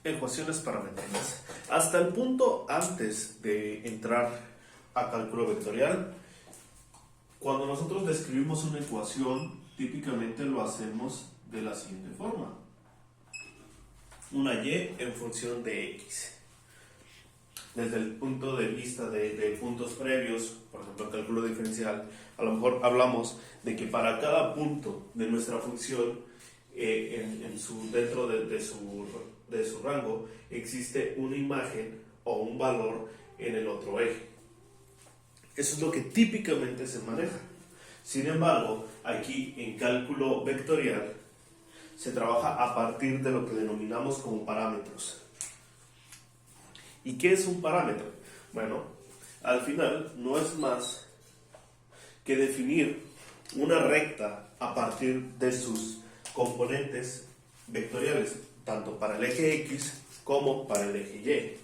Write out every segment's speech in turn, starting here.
Ecuaciones paramétricas. Hasta el punto antes de entrar a cálculo vectorial, cuando nosotros describimos una ecuación, típicamente lo hacemos de la siguiente forma. Una y en función de x. Desde el punto de vista de puntos previos, por ejemplo, el cálculo diferencial, a lo mejor hablamos de que para cada punto de nuestra función, dentro de su rango, existe una imagen o un valor en el otro eje. Eso es lo que típicamente se maneja. Sin embargo, aquí en cálculo vectorial se trabaja a partir de lo que denominamos como parámetros. ¿Y qué es un parámetro? Bueno, al final no es más que definir una recta a partir de sus componentes vectoriales, tanto para el eje X como para el eje Y.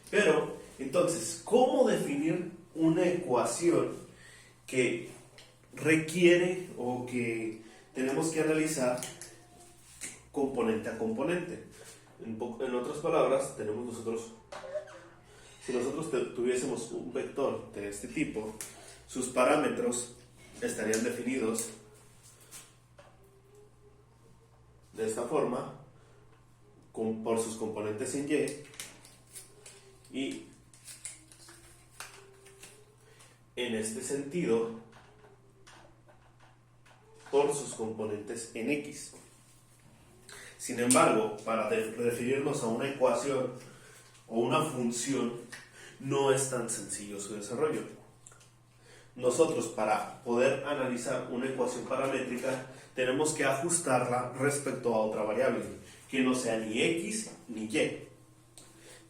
Pero, entonces, ¿cómo definir una ecuación que requiere o que tenemos que analizar componente a componente? En otras palabras, si nosotros tuviésemos un vector de este tipo, sus parámetros estarían definidos de esta forma, por sus componentes en y en este sentido por sus componentes en X. Sin embargo, para referirnos a una ecuación o una función, no es tan sencillo su desarrollo. Nosotros, para poder analizar una ecuación paramétrica, tenemos que ajustarla respecto a otra variable, que no sea ni X ni Y.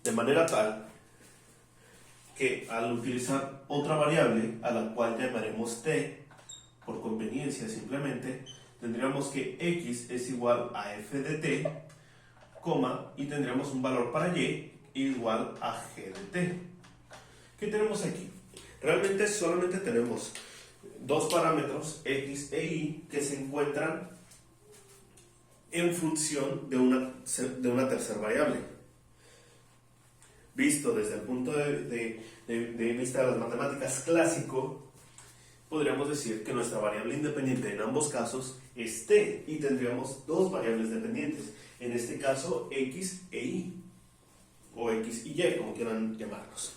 De manera tal que al utilizar otra variable, a la cual llamaremos t, por conveniencia simplemente, tendríamos que x es igual a f de t, y tendríamos un valor para y igual a g de t. ¿Qué tenemos aquí? Realmente solamente tenemos dos parámetros, x e y, que se encuentran en función de una tercera variable. Visto desde el punto de vista de las matemáticas clásico, podríamos decir que nuestra variable independiente en ambos casos es t, y tendríamos dos variables dependientes, en este caso x e y, o x y y, como quieran llamarlos.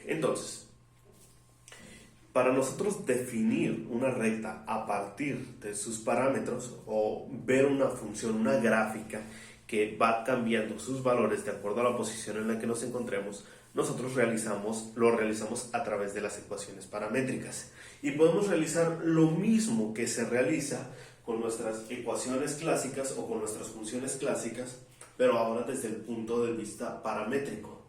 Entonces, para nosotros definir una recta a partir de sus parámetros, o ver una función, una gráfica que va cambiando sus valores de acuerdo a la posición en la que nos encontremos, nosotros lo realizamos a través de las ecuaciones paramétricas. Y podemos realizar lo mismo que se realiza con nuestras ecuaciones clásicas o con nuestras funciones clásicas, pero ahora desde el punto de vista paramétrico.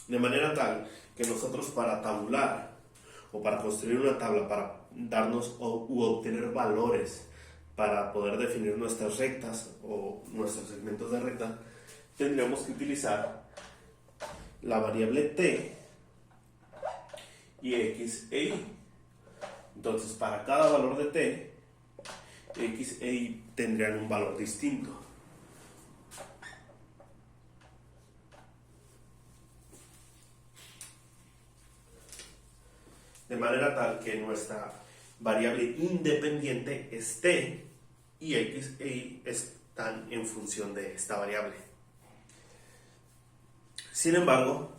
De manera tal que nosotros, para tabular o para construir una tabla para darnos u obtener valores para poder definir nuestras rectas o nuestros segmentos de recta, tendríamos que utilizar la variable t y x e y. Entonces, para cada valor de t, x e y tendrían un valor distinto. De manera tal que nuestra variable independiente es t y x e y están en función de esta variable. Sin embargo,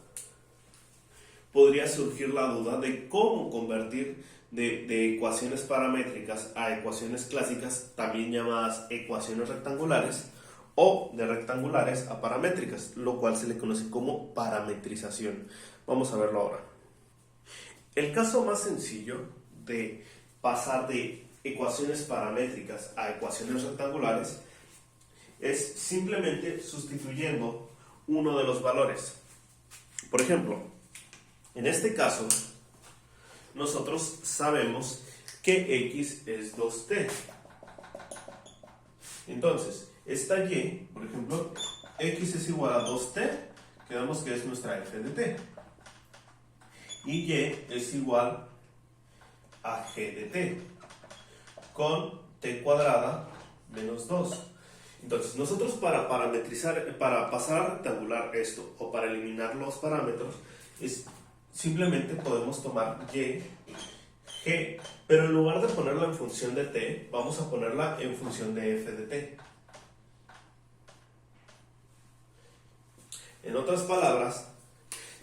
podría surgir la duda de cómo convertir de ecuaciones paramétricas a ecuaciones clásicas, también llamadas ecuaciones rectangulares, o de rectangulares a paramétricas, lo cual se le conoce como parametrización. Vamos a verlo ahora. El caso más sencillo de pasar de ecuaciones paramétricas a ecuaciones rectangulares es simplemente sustituyendo uno de los valores. Por ejemplo, en este caso, nosotros sabemos que x es 2t. Entonces, esta y, por ejemplo, x es igual a 2t, quedamos que es nuestra f de t. Y y es igual a g de t con t cuadrada menos 2. Entonces, nosotros para parametrizar, para pasar a rectangular esto o para eliminar los parámetros, simplemente podemos tomar y, g, pero en lugar de ponerla en función de t, vamos a ponerla en función de f de t. En otras palabras,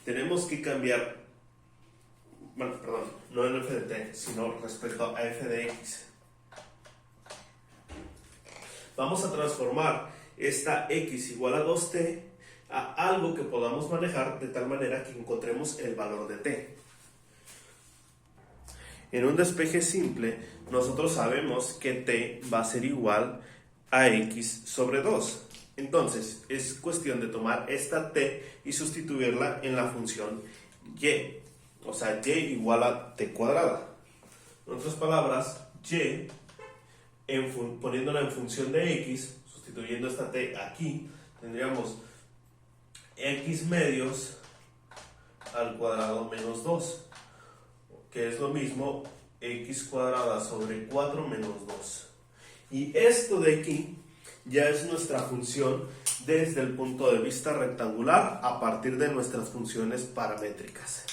tenemos que cambiar, bueno, perdón, no en f de t, sino respecto a f de x. Vamos a transformar esta x igual a 2t a algo que podamos manejar de tal manera que encontremos el valor de t. En un despeje simple, nosotros sabemos que t va a ser igual a x sobre 2. Entonces, es cuestión de tomar esta t y sustituirla en la función y. O sea, y igual a t cuadrada. En otras palabras, y, poniéndola en función de x, sustituyendo esta t aquí, tendríamos x medios al cuadrado menos 2, que es lo mismo x cuadrada sobre 4 menos 2. Y esto de aquí ya es nuestra función desde el punto de vista rectangular a partir de nuestras funciones paramétricas.